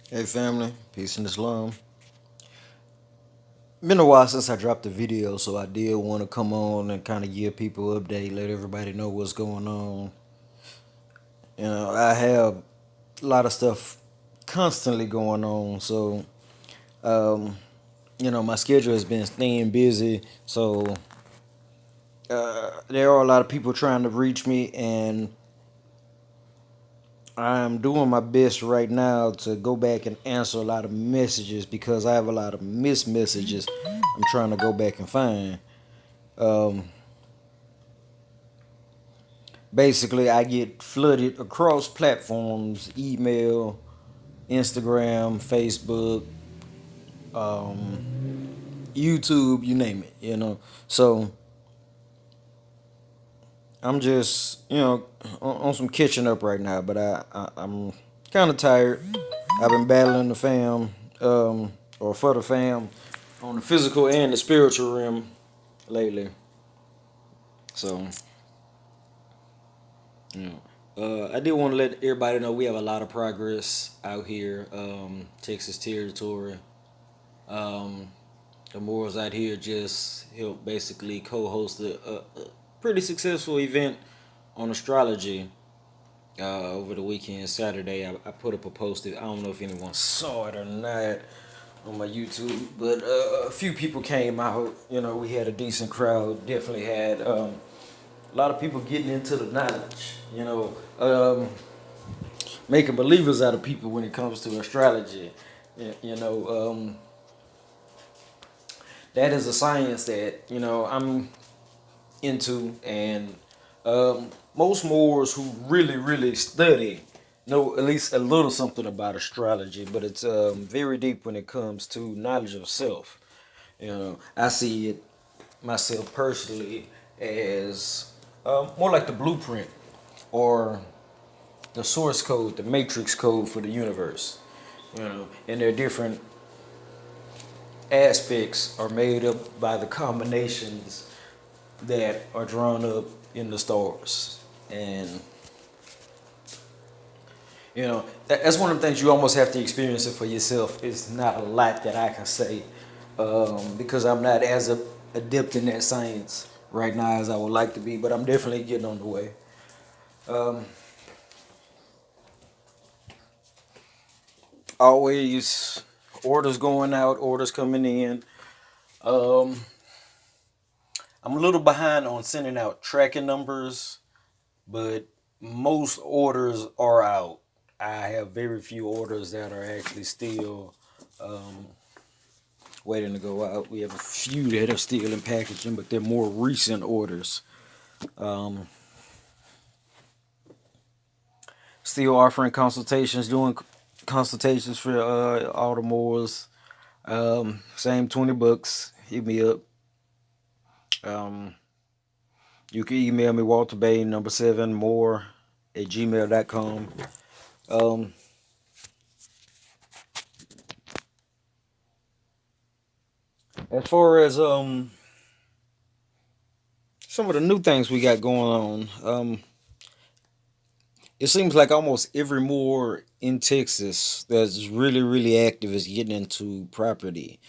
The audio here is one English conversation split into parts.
Hey family, peace and Islam. Been a while since I dropped a video, so I did want to come on and kind of give people an update, let everybody know what's going on. I have a lot of stuff constantly going on, so um, my schedule has been staying busy. So there are a lot of people trying to reach me, and I'm doing my best right now to go back and answer a lot of messages because I have a lot of missed messages I'm trying to go back and find. Um, Basically, I get flooded across platforms: email, Instagram, Facebook, YouTube, you name it. So I'm just on some catching up right now, but I'm kind of tired. I've been battling the fam, or for the fam, on the physical and the spiritual realm lately. So you I did want to let everybody know we have a lot of progress out here, Texas territory. Um, the Moors out here just helped basically co-host a pretty successful event on astrology over the weekend. Saturday, I put up a post. I don't know if anyone saw it or not on my YouTube, but a few people came out. We had a decent crowd. Definitely had a lot of people getting into the knowledge. Making believers out of people when it comes to astrology. That is a science that I'm into, and most Moors who really study know at least a little something about astrology, but it's very deep when it comes to knowledge of self. I see it myself personally as more like the blueprint or the source code, the matrix code for the universe. And there are different aspects are made up by the combinations that are drawn up in the stars. And that's one of the things you almost have to experience it for yourself. It's not a lot that I can say, because I'm not as adept in that science right now as I would like to be, but I'm definitely getting on the way. Um, Always orders going out, orders coming in. Um, I'm a little behind on sending out tracking numbers, but most orders are out. I have very few orders that are actually still um, waiting to go out. We have a few that are still in packaging, but they're more recent orders. Um, Still offering consultations, doing consultations for all the Moors. Same $20. Hit me up. Um, you can email me Walter Bay number 7 more at gmail.com. Um, as far as some of the new things we got going on, it seems like almost every Moor in Texas that's really active is getting into property.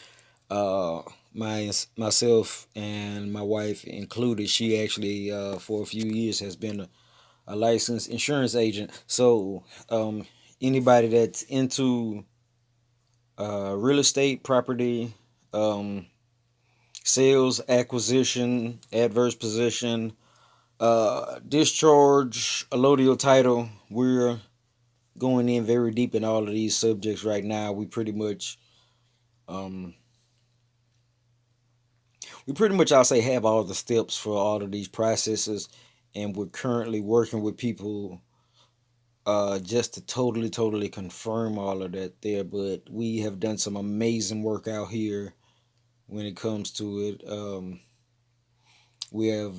Uh, Myself and my wife included. She actually for a few years has been a licensed insurance agent. So anybody that's into real estate, property, um, sales, acquisition, adverse possession, discharge, allodial title, we're going in very deep in all of these subjects right now. Um, we pretty much, I'll say, have all the steps for all of these processes, and we're currently working with people just to totally confirm all of that there. But we have done some amazing work out here when it comes to it. We have,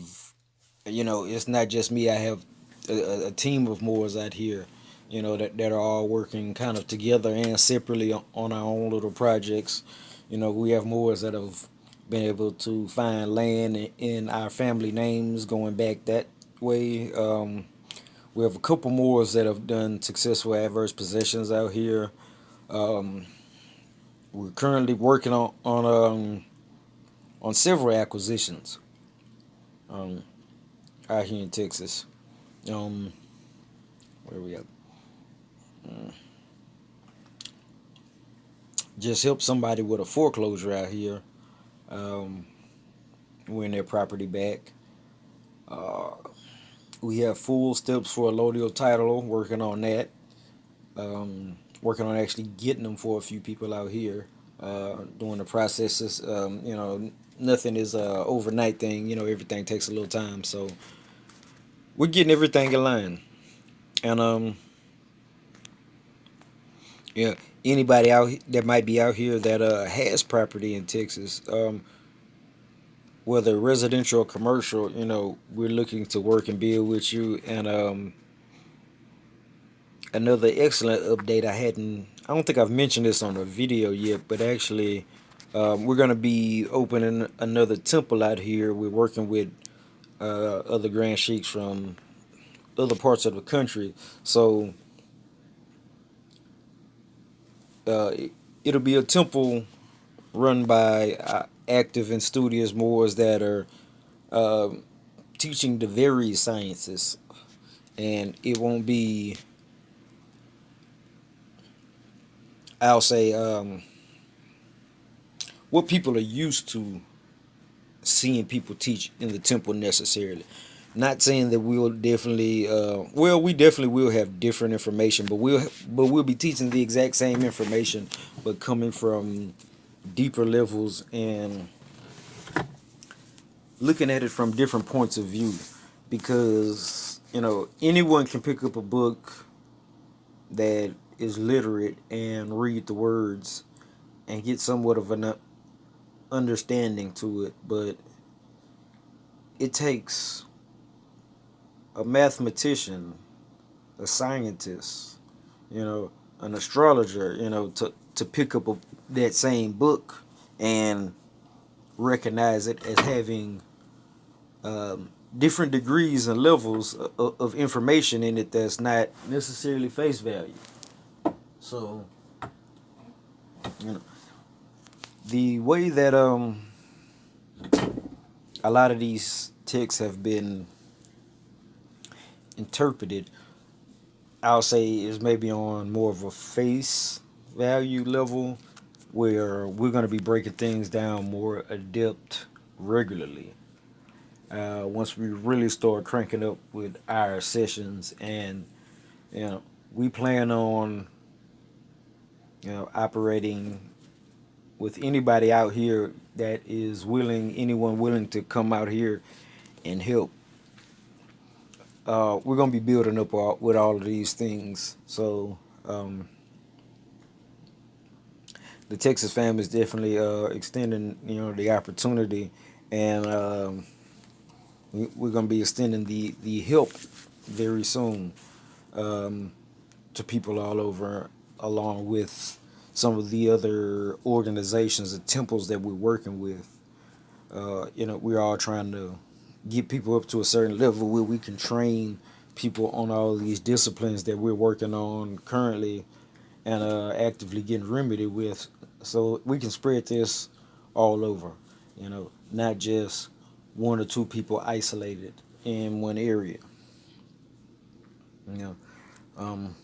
it's not just me. I have a team of Moors out here, that are all working kind of together and separately on our own little projects. We have Moors that have been able to find land in our family names going back that way. We have a couple Moors that have done successful adverse possessions out here. Um, we're currently working on several acquisitions um, out here in Texas. Um, where we at? Mm, just help somebody with a foreclosure out here. Um, win their property back. Uh, we have full steps for a Lodio title. Working on that. Working on actually getting them for a few people out here. Doing the processes. Nothing is a overnight thing. Everything takes a little time. So we're getting everything in line. And yeah, anybody out that might be out here that has property in Texas, whether residential or commercial, we're looking to work and build with you. And another excellent update I don't think I've mentioned this on a video yet, but actually, we're gonna be opening another temple out here. We're working with other Grand Sheiks from other parts of the country, so it'll be a temple run by active and studious Moors that are uh, teaching the various sciences, and it won't be, I'll say, what people are used to seeing people teach in the temple necessarily. Not saying that we'll definitely, we definitely will have different information, but we'll be teaching the exact same information, but coming from deeper levels and looking at it from different points of view, because anyone can pick up a book that is literate and read the words and get somewhat of an understanding to it, but it takes a mathematician, a scientist, you know, an astrologer, to pick up that same book and recognize it as having different degrees and levels of information in it that's not necessarily face value. So, you know, the way that a lot of these texts have been interpreted, I'll say, is maybe on more of a face value level, where we're going to be breaking things down more adept regularly. Once we really start cranking up with our sessions, and we plan on operating with anybody out here that is willing, anyone willing to come out here and help. We're gonna be building up with all of these things. So the Texas fam is definitely extending, the opportunity, and we're gonna be extending the help very soon, um, to people all over, along with some of the other organizations and temples that we're working with. We're all trying to get people up to a certain level where we can train people on all these disciplines that we're working on currently and actively getting remedy with, so we can spread this all over. Not just one or two people isolated in one area. You know, um,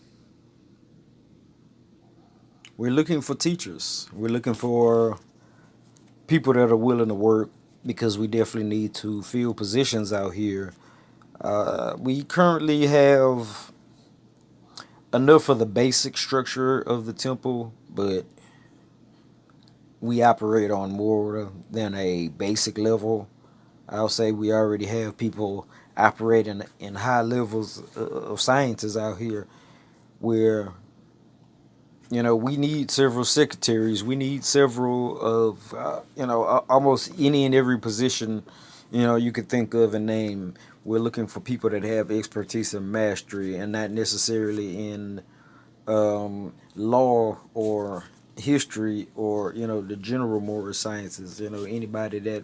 we're looking for teachers. We're looking for people that are willing to work, because we definitely need to fill positions out here. We currently have enough of the basic structure of the temple, but we operate on more than a basic level. I'll say we already have people operating in high levels of sciences out here, where we need several secretaries. We need several of almost any and every position you could think of and name. We're looking for people that have expertise and mastery, and not necessarily in law or history, or the general moral sciences. Anybody that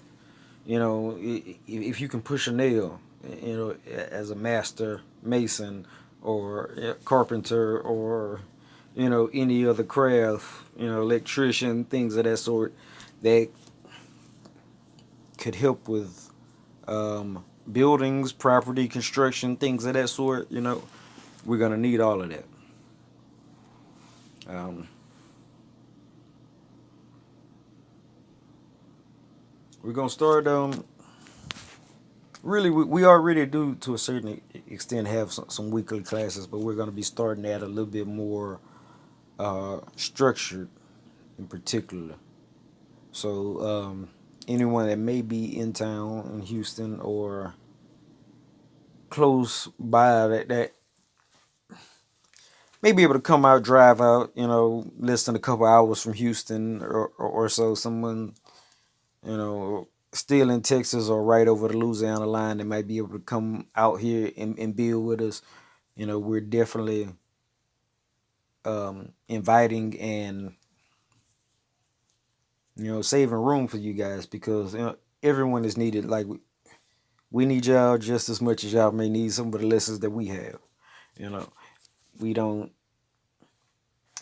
if you can push a nail, as a master mason or carpenter, or any other craft, electrician, things of that sort that could help with buildings, property construction, things of that sort. We're gonna need all of that. Um, we're gonna start. Really, we already do to a certain extent have some weekly classes, but we're gonna be starting at a little bit more structured in particular. So anyone that may be in town in Houston or close by that may be able to come out, drive out, less than a couple hours from Houston or so. Someone, you know, still in Texas or right over the Louisiana line that might be able to come out here and build with us. We're definitely inviting and, saving room for you guys because, everyone is needed. Like, we need y'all just as much as y'all may need some of the lessons that we have. You know, we don't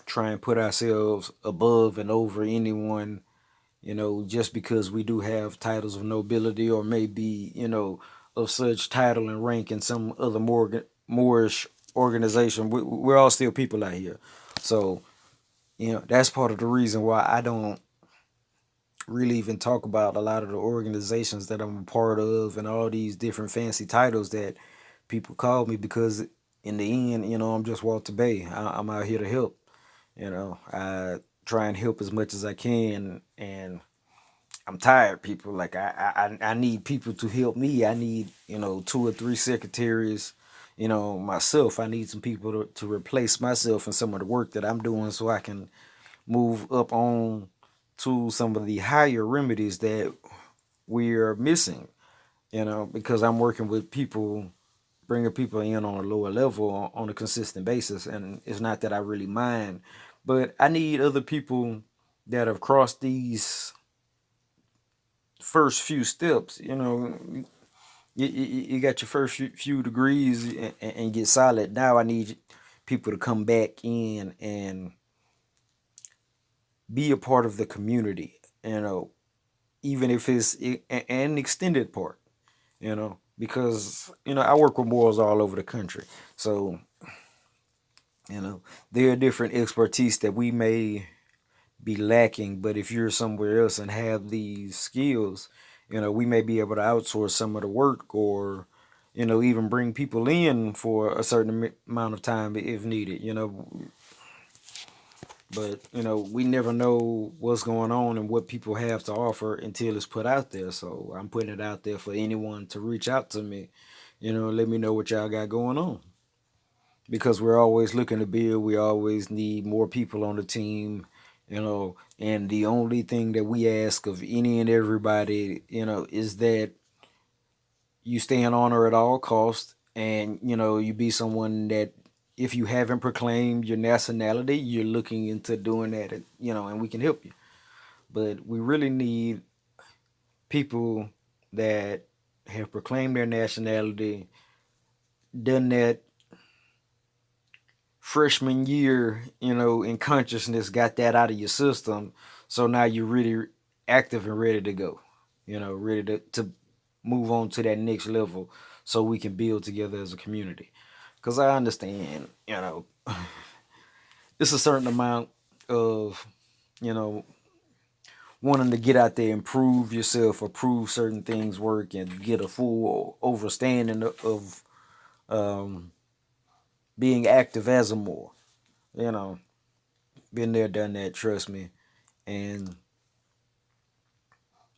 try and put ourselves above and over anyone, just because we do have titles of nobility or maybe, of such title and rank in some other Moorish organization. We're all still people out here. So, that's part of the reason why I don't really even talk about a lot of the organizations that I'm a part of and all these different fancy titles that people call me because in the end, I'm just Walter Bay. I'm out here to help. I try and help as much as I can, and I'm tired, people. Like I need people to help me. I need, 2 or 3 secretaries. Myself. I need some people to replace myself in some of the work that I'm doing, so I can move up on to some of the higher remedies that we're missing. Because I'm working with people, bringing people in on a lower level on a consistent basis, and it's not that I really mind, but I need other people that have crossed these first few steps. You got your first few degrees and get solid. Now I need people to come back in and be a part of the community. Even if it's an extended part. Because I work with morals all over the country, so there are different expertise that we may be lacking, but if you're somewhere else and have these skills, we may be able to outsource some of the work or, even bring people in for a certain amount of time if needed, but, we never know what's going on and what people have to offer until it's put out there. So I'm putting it out there for anyone to reach out to me, let me know what y'all got going on. Because we're always looking to build. We always need more people on the team, and the only thing that we ask of any and everybody, is that you stay in honor at all costs, and you be someone that if you haven't proclaimed your nationality, you're looking into doing that, and we can help you. But we really need people that have proclaimed their nationality, done that freshman year, in consciousness, got that out of your system. So now you're really active and ready to go, ready to move on to that next level so we can build together as a community. Because I understand, it's a certain amount of, you know, wanting to get out there and prove yourself or prove certain things work and get a full understanding of um, being active as a Moor. You know, been there, done that, trust me. And,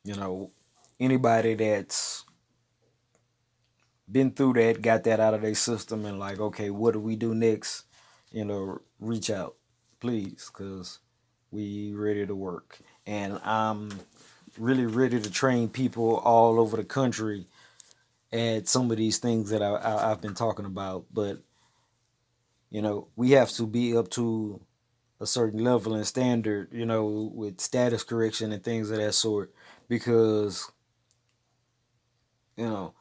you know, anybody that's been through that, got that out of their system, and like, okay, what do we do next? Reach out, please, because we ready to work. And I'm really ready to train people all over the country at some of these things that I've been talking about. But, we have to be up to a certain level and standard, with status correction and things of that sort, because, you know,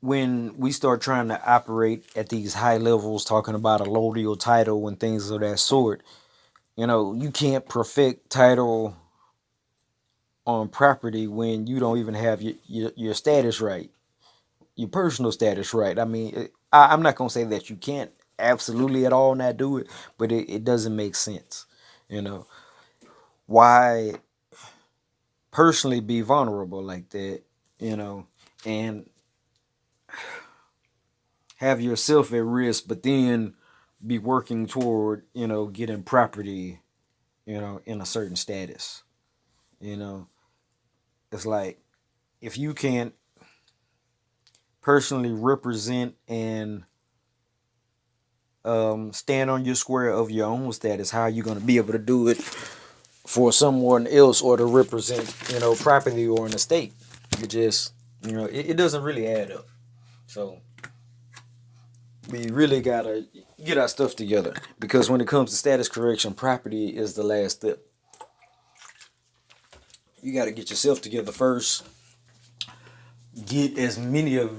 when we start trying to operate at these high levels, talking about a allodial title and things of that sort, you can't perfect title on property when you don't even have your status right, your personal status right. I mean, I'm not gonna say that you can't absolutely at all not do it, but it doesn't make sense. You know, why personally be vulnerable like that, and have yourself at risk, but then be working toward, getting property, in a certain status. You know, it's like if you can't personally represent and stand on your square of your own status, how are you going to be able to do it for someone else or to represent, property or an estate? You just, it doesn't really add up. So we really got to get our stuff together, because when it comes to status correction, property is the last step. You got to get yourself together first. Get as many of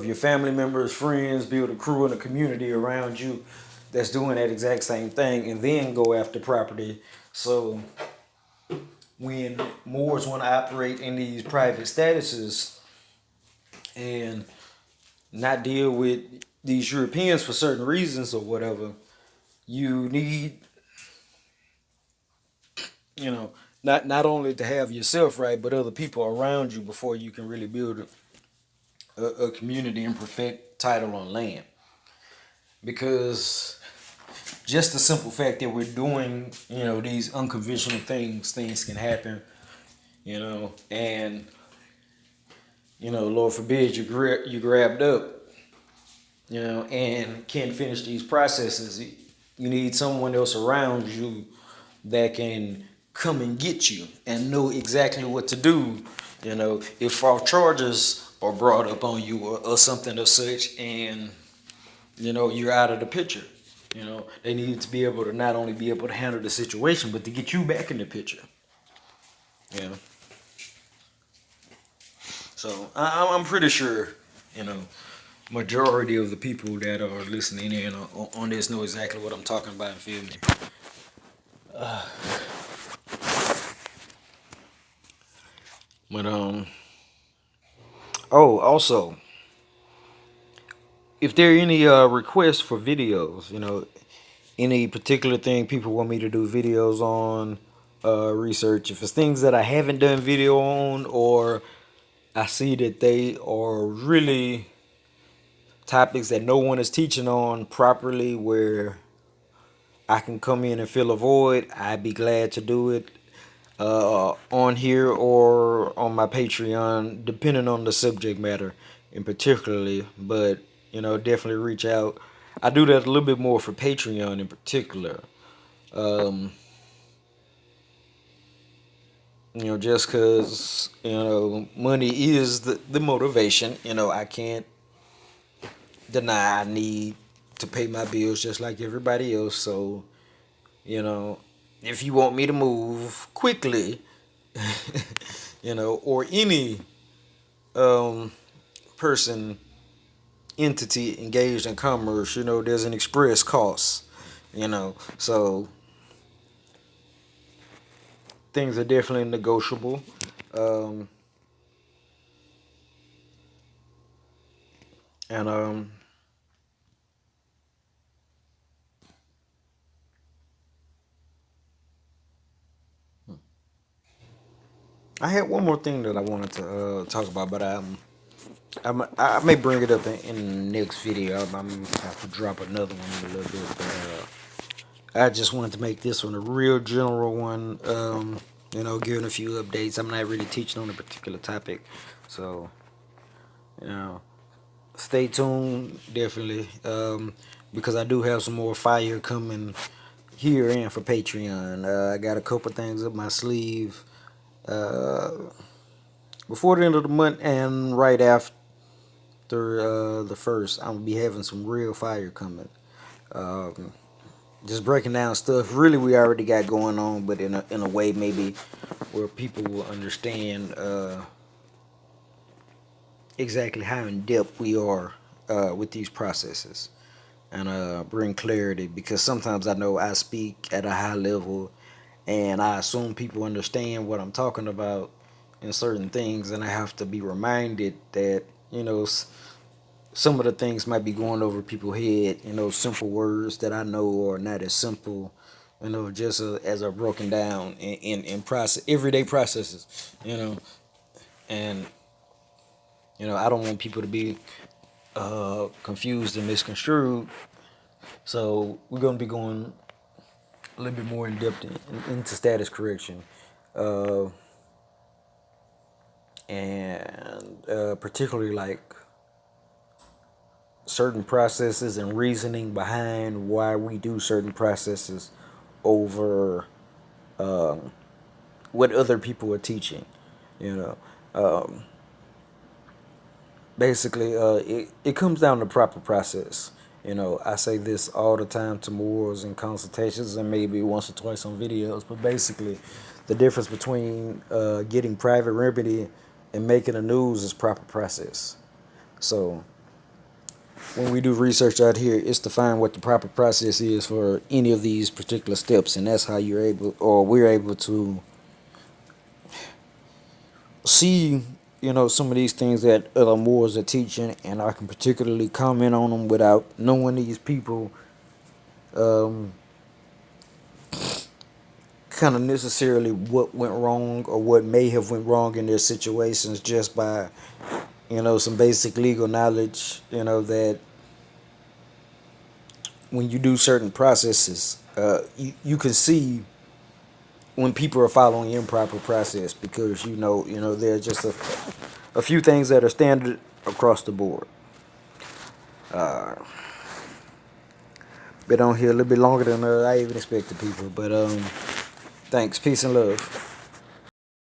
your family members, friends, build a crew and a community around you that's doing that exact same thing, and then go after property. So when Moors want to operate in these private statuses and not deal with these Europeans for certain reasons or whatever, you need, not only to have yourself right, but other people around you before you can really build a community and perfect title on land. Because just the simple fact that we're doing, these unconventional things can happen, and Lord forbid you grabbed up, and can't finish these processes. You need someone else around you that can come and get you and know exactly what to do, if false charges are brought up on you or something of such, and you're out of the picture. They need to be able to not only be able to handle the situation, but to get you back in the picture. So I'm pretty sure, majority of the people that are listening in on this know exactly what I'm talking about. Feel me? But oh, also, if there are any requests for videos, any particular thing people want me to do videos on, research, if it's things that I haven't done video on, or I see that they are really topics that no one is teaching on properly, where I can come in and fill a void, I'd be glad to do it on here or on my Patreon, depending on the subject matter in particularly. But definitely reach out. I do that a little bit more for Patreon in particular. Just because money is the motivation. I can't deny I need to pay my bills just like everybody else. So if you want me to move quickly, or any person, entity engaged in commerce, there's an express cost, so things are definitely negotiable. Um, and I had one more thing that I wanted to talk about, but I may bring it up in the next video. I'm have to drop another one in a little bit, but I just wanted to make this one a real general one. Giving a few updates. I'm not really teaching on a particular topic, so stay tuned definitely, because I do have some more fire coming here and for Patreon. I got a couple things up my sleeve uh, before the end of the month, and right after the first, I'm gonna be having some real fire coming. Um, just breaking down stuff really we already got going on, but in a way maybe where people will understand exactly how in depth we are with these processes, and bring clarity, because sometimes I know I speak at a high level and I assume people understand what I'm talking about in certain things, and I have to be reminded that, some of the things might be going over people's head. Simple words that I know are not as simple, just as are broken down in process everyday processes. And I don't want people to be confused and misconstrued. So we're going to be going a little bit more in depth into status correction, uh, and particularly like certain processes and reasoning behind why we do certain processes over what other people are teaching. You know, um, basically, it comes down to proper process. I say this all the time to morals and consultations, and maybe once or twice on videos. But basically, the difference between getting private remedy and making the news is proper process. So when we do research out here, it's to find what the proper process is for any of these particular steps, and that's how you're able, or we're able to see, some of these things that other Moors are teaching, and I can particularly comment on them without knowing these people, um, kind of necessarily what went wrong or what may have went wrong in their situations, just by, some basic legal knowledge, that when you do certain processes, you can see when people are following improper process, because there are just a few things that are standard across the board. Been on here a little bit longer than I even expected, people, but thanks, peace and love.